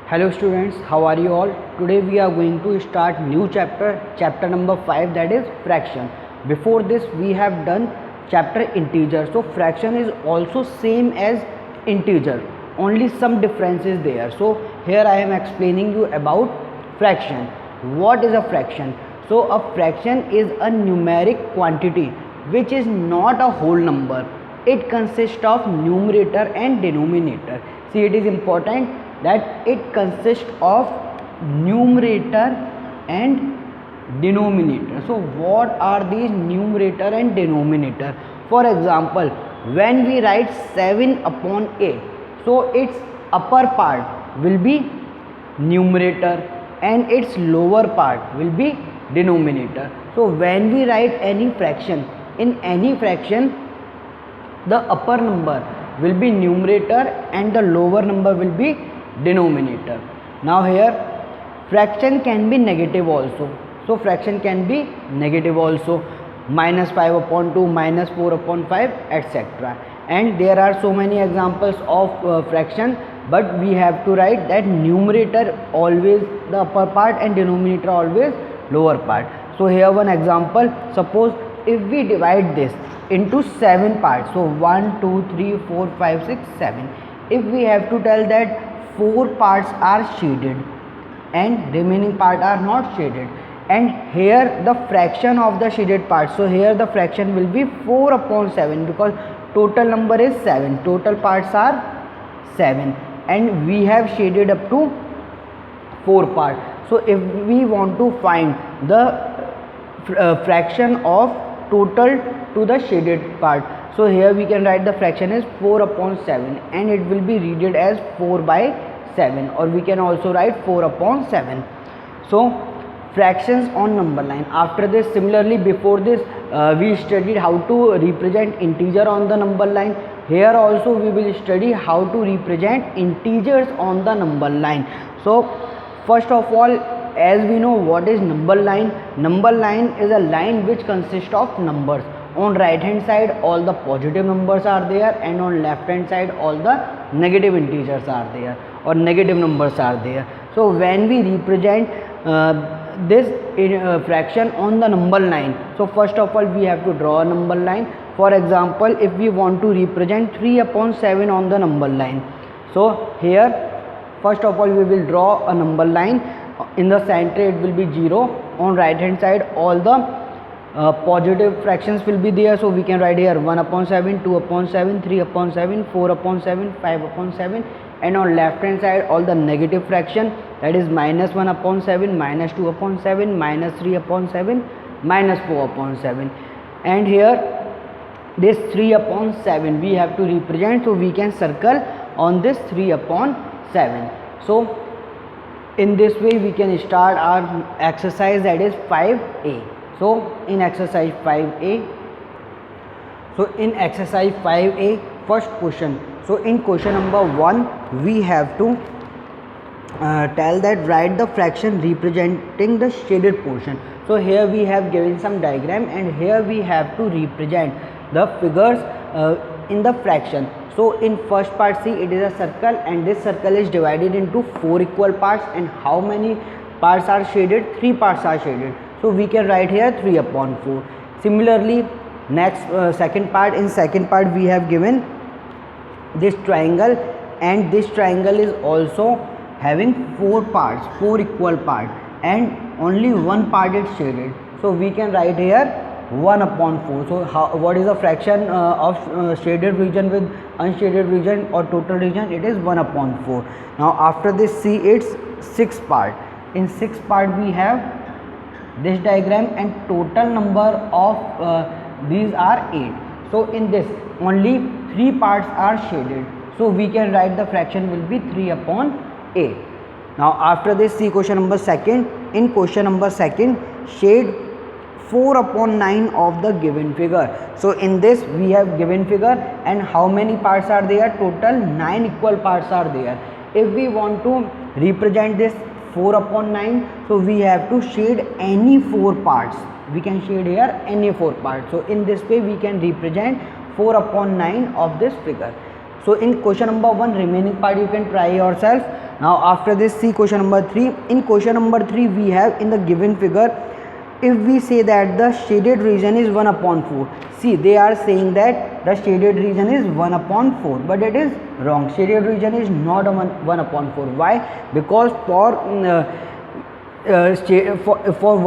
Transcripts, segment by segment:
Hello students, how are you all? Today we are going to start new chapter number 5, that is fraction. Before this we have done chapter integer. So fraction is also same as integer, only some difference is there. So here I am explaining you about fraction. What is a fraction? So a fraction is a numeric quantity which is not a whole number. It consists of numerator and denominator. See, it is important that it consists of numerator and denominator. So what are these numerator and denominator? For example, when we write 7 upon 8, so its upper part will be numerator and its lower part will be denominator. So when we write any fraction, in any fraction the upper number will be numerator and the lower number will be denominator. Now here fraction can be negative also. So fraction can be negative also, minus 5 upon 2, minus 4 upon 5, etc. And there are so many examples of fraction, but we have to write that numerator always the upper part and denominator always lower part. So here one example, suppose if we divide this into 7 parts, so 1, 2, 3, 4, 5, 6, 7. If we have to tell that 4 parts are shaded and remaining part are not shaded, and here the fraction of the shaded part, so here the fraction will be 4 upon 7 because total number is 7, total parts are 7 and we have shaded up to 4 parts. So if we want to find the fraction of total to the shaded part, so here we can write the fraction is 4 upon 7 and it will be read as 4 by 7, or we can also write 4 upon 7. So fractions on number line. After this, similarly before this we studied how to represent integer on the number line. Here also we will study how to represent integers on the number line. So first of all, as we know what is number line. Number line is a line which consists of numbers. On right hand side all the positive numbers are there and on left hand side all the negative integers are there or negative numbers are there. So when we represent this fraction on the number line, so first of all we have to draw a number line. For example, if we want to represent 3 upon 7 on the number line, so here first of all we will draw a number line. In the center it will be 0. On right hand side all the positive fractions will be there, so we can write here 1 upon 7, 2 upon 7, 3 upon 7, 4 upon 7, 5 upon 7, and on left hand side all the negative fraction, that is minus 1 upon 7, minus 2 upon 7, minus 3 upon 7, minus 4 upon 7. And here this 3 upon 7 we have to represent, so we can circle on this 3 upon 7. So in this way we can start our exercise, that is 5a. So in exercise 5a, first question. So in question number 1 we have to tell that write the fraction representing the shaded portion. So here we have given some diagram and here we have to represent the figures in the fraction. So in first part, see, it is a circle and this circle is divided into 4 equal parts, and how many parts are shaded? 3 parts are shaded. So we can write here 3 upon 4. Similarly, next second part, in second part we have given this triangle and this triangle is also having 4 parts, 4 equal parts, and only one part is shaded. So we can write here 1 upon 4. So what is the fraction of shaded region with unshaded region or total region? It is 1 upon 4. Now after this, see, it's 6 part. In 6 part we have this diagram and total number of these are 8. So in this only 3 parts are shaded. So we can write the fraction will be 3 upon 8. Now after this, see question number 2. In question number 2, shade 4 upon 9 of the given figure. So in this we have given figure and how many parts are there? Total 9 equal parts are there. If we want to represent this 4 upon 9, so we have to shade any 4 parts. We can shade here any 4 parts. So in this way we can represent 4 upon 9 of this figure. So in question number 1, remaining part you can try yourself. Now after this, see question number 3. In question number 3 we have in the given figure, if we say that the shaded region is 1 upon 4, see they are saying that the shaded region is 1 upon 4, but it is wrong. Shaded region is not a 1 upon 4. Why? Because for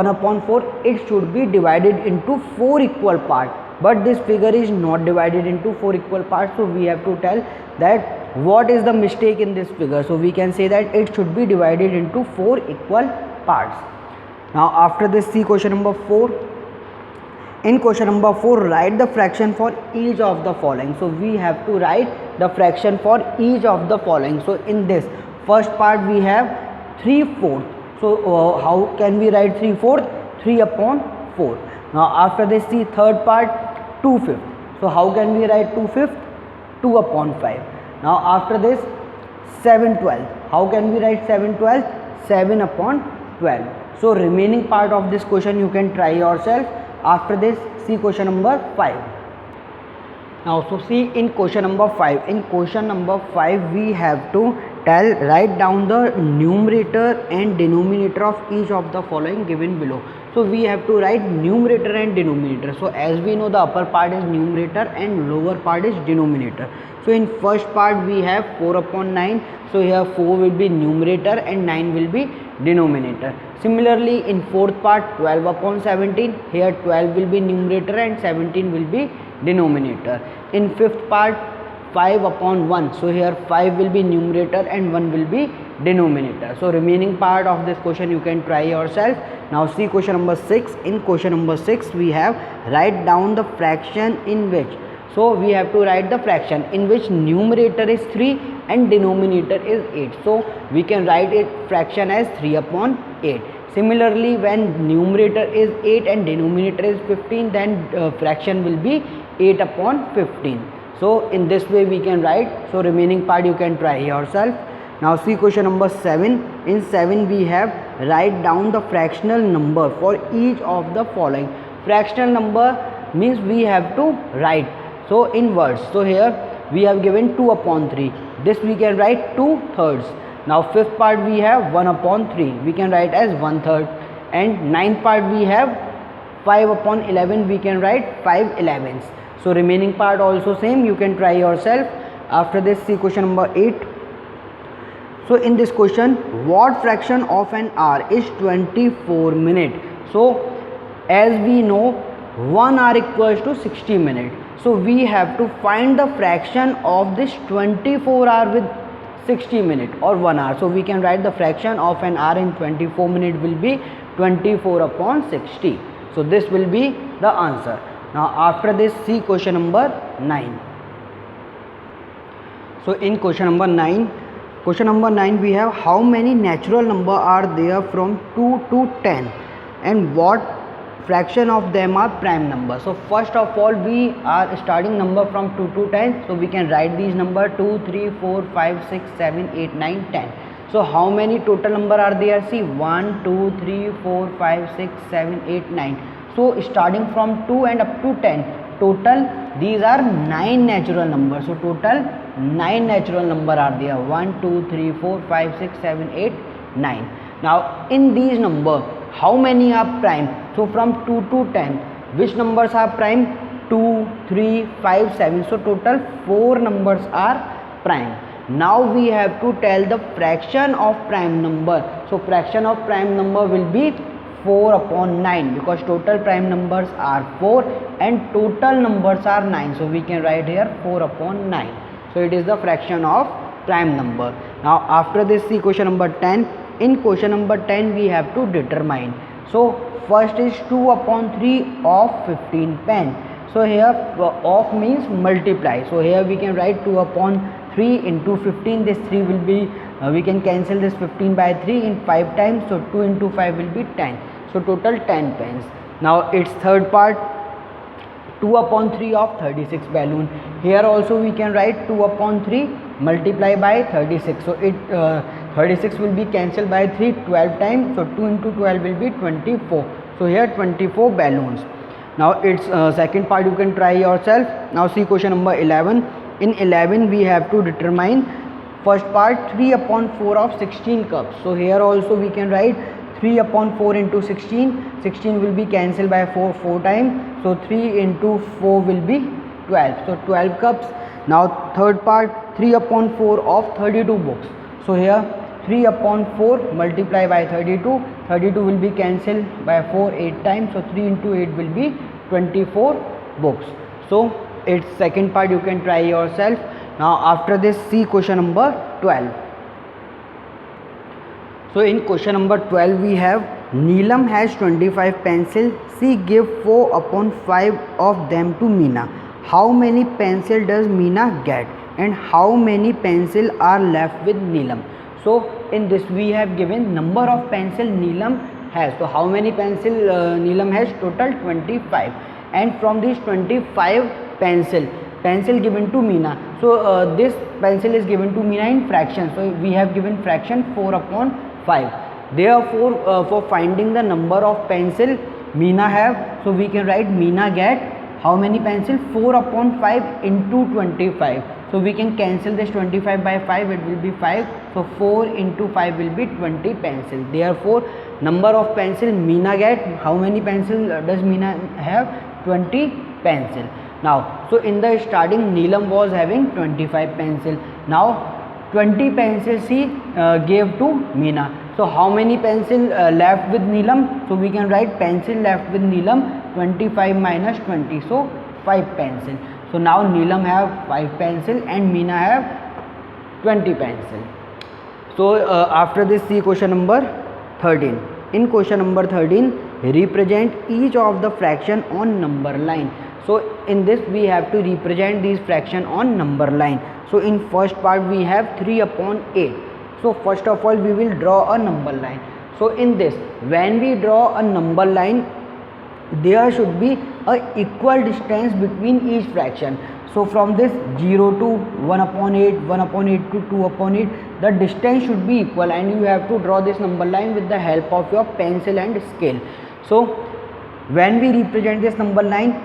1 upon 4 it should be divided into 4 equal parts, but this figure is not divided into 4 equal parts. So we have to tell that what is the mistake in this figure. So we can say that it should be divided into 4 equal parts. Now after this, see question number 4. In question number 4, write the fraction for each of the following. So we have to write the fraction for each of the following. So in this first part we have 3/4. So how can we write 3/4? 3 upon 4. Now after this, see third part 2/5. So how can we write 2/5? 2 upon 5. Now after this 7/12. How can we write 7/12? 7 upon 12. So remaining part of this question you can try yourself. After this, see question number 5. Now so see in question number 5. In question number 5 we have to write down the numerator and denominator of each of the following given below. So we have to write numerator and denominator. So as we know, the upper part is numerator and lower part is denominator. So in first part we have 4 upon 9. So here 4 will be numerator and 9 will be denominator. Similarly in fourth part 12 upon 17. Here 12 will be numerator and 17 will be denominator. In fifth part 5 upon 1. So here 5 will be numerator and 1 will be denominator. So remaining part of this question you can try yourself. Now see question number 6. In question number 6 we have write down the fraction in which. So we have to write the fraction in which numerator is 3 and denominator is 8. So we can write it fraction as 3 upon 8. Similarly, when numerator is 8 and denominator is 15, then fraction will be 8 upon 15. So in this way we can write. So remaining part you can try yourself. Now see question number 7. In 7 we have write down the fractional number for each of the following. Fractional number means we have to write. So in words. So here we have given 2 upon 3. This we can write 2/3. Now fifth part we have 1 upon 3. We can write as 1/3. And ninth part we have 5 upon 11. We can write 5/11. So remaining part also same, you can try yourself. After this, see question number 8. So in this question, what fraction of an hour is 24 minutes? So as we know, 1 hour equals to 60 minutes. So we have to find the fraction of this 24 hour with 60 minutes or 1 hour. So we can write the fraction of an hour in 24 minutes will be 24 upon 60. So this will be the answer. Now after this, see question number 9. So in question number 9 we have how many natural number are there from 2 to 10 and what fraction of them are prime number. So first of all we are starting number from 2 to 10. So we can write these number 2, 3, 4, 5, 6, 7, 8, 9, 10. So how many total number are there? See 1, 2, 3, 4, 5, 6, 7, 8, 9. So starting from 2 and up to 10, total these are 9 natural numbers. So total 9 natural number are there. 1, 2, 3, 4, 5, 6, 7, 8, 9. Now in these number, how many are prime? So from 2 to 10, which numbers are prime? 2, 3, 5, 7. So total 4 numbers are prime. Now we have to tell the fraction of prime number. So fraction of prime number will be 4 upon 9 because total prime numbers are 4 and total numbers are 9. So we can write here 4 upon 9. So it is the fraction of prime number. Now after this, see question number 10. In question number 10 we have to determine. So first is 2 upon 3 of 15 pen. So here of means multiply. So here we can write 2 upon 3 into 15. This 3 will be we can cancel this 15 by 3 in 5 times. So 2 into 5 will be 10. So total 10 pens. Now its third part 2 upon 3 of 36 balloon. Here also we can write 2 upon 3 multiply by 36. So it 36 will be cancelled by 3 12 times. So 2 into 12 will be 24. So here 24 balloons. Now its second part you can try yourself. Now see question number 11. in 11 we have to determine first part 3 upon 4 of 16 cups. So here also we can write 3 upon 4 into 16. 16 will be cancelled by 4 times. So 3 into 4 will be 12. So 12 cups. Now third part 3 upon 4 of 32 books. So here 3 upon 4 multiply by 32. 32 will be cancelled by 4 8 times. So 3 into 8 will be 24 books. So its second part you can try yourself. Now after this, see question number 12. So in question number 12 we have Neelam has 25 pencils. She give 4 upon 5 of them to Meena. How many pencil does Meena get and how many pencil are left with Neelam? So in this we have given number of pencil Neelam has. So how many pencil Neelam has? Total 25. And from these 25 pencil given to Meena. So this pencil is given to Meena in fraction. So we have given fraction 4 upon 5. Therefore for finding the number of pencil Meena have, so we can write Meena get how many pencil? 4 upon 5 into 25. So we can cancel this 25 by 5, it will be 5. So 4 into 5 will be 20 pencil. Therefore number of pencil Meena get, how many pencil does Meena have? 20 pencil. Now so in the starting Neelam was having 25 pencil. Now 20 pencils he gave to Meena. So how many pencil left with Neelam? So we can write pencil left with Neelam 25 minus 20. So 5 pencil. So now Neelam have 5 pencil and Meena have 20 pencil. So after this, see question number 13. In question number 13, represent each of the fraction on number line. So in this we have to represent these fraction on number line. So in first part we have 3 upon 8. So first of all we will draw a number line. So in this, when we draw a number line, there should be a equal distance between each fraction. So from this 0 to 1 upon 8, 1 upon 8 to 2 upon 8, the distance should be equal and you have to draw this number line with the help of your pencil and scale. So when we represent this number line,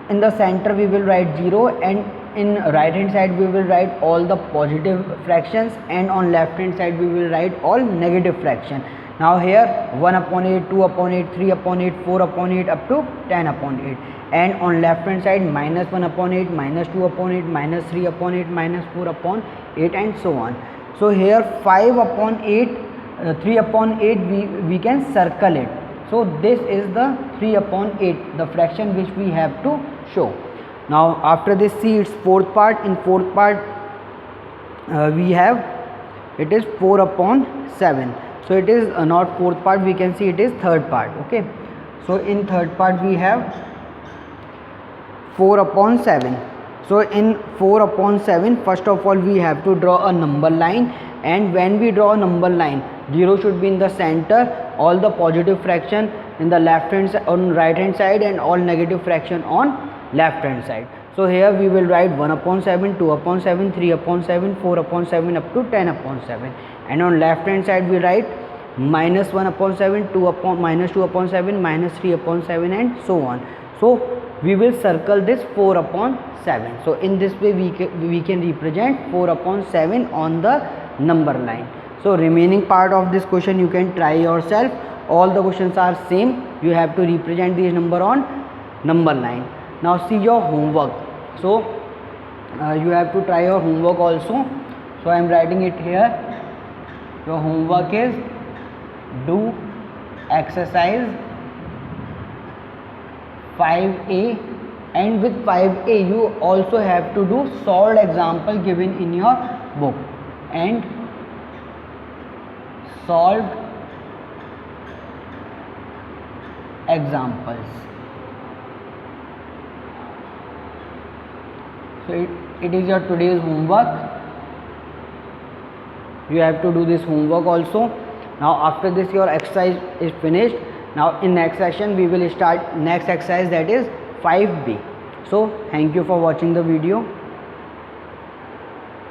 in the center we will write 0 and in right hand side we will write all the positive fractions and on left hand side we will write all negative fraction. Now here 1 upon 8, 2 upon 8, 3 upon 8, 4 upon 8 up to 10 upon 8, and on left hand side minus 1 upon 8, minus 2 upon 8, minus 3 upon 8, minus 4 upon 8 and so on. So here 5 upon 8, 3 upon 8 we can circle it. So this is the 3 upon 8, the fraction which we have to show. Now after this, see its fourth part. In fourth part we have, it is 4 upon 7. So it is not fourth part, we can see it is third part. Okay, so in third part we have 4 upon 7. So in 4 upon 7, first of all we have to draw a number line, and when we draw a number line, 0 should be in the center, all the positive fraction in the left hand side, on right hand side, and all negative fraction on left hand side. So here we will write 1 upon 7, 2 upon 7, 3 upon 7, 4 upon 7 up to 10 upon 7, and on left hand side we write minus 1 upon 7, 2 upon minus 2 upon 7, minus 3 upon 7 and so on. So we will circle this 4 upon 7. So in this way we can represent 4 upon 7 on the number line. So remaining part of this question you can try yourself. All the questions are same. You have to represent these number on number line. Now see your homework. So you have to try your homework also. So I am writing it here. Your homework is do exercise 5A, and with 5A you also have to do solved example given in your book and solved examples. So it is your today's homework. You have to do this homework also. Now after this your exercise is finished. Now in next session we will start next exercise, that is 5B. So thank you for watching the video.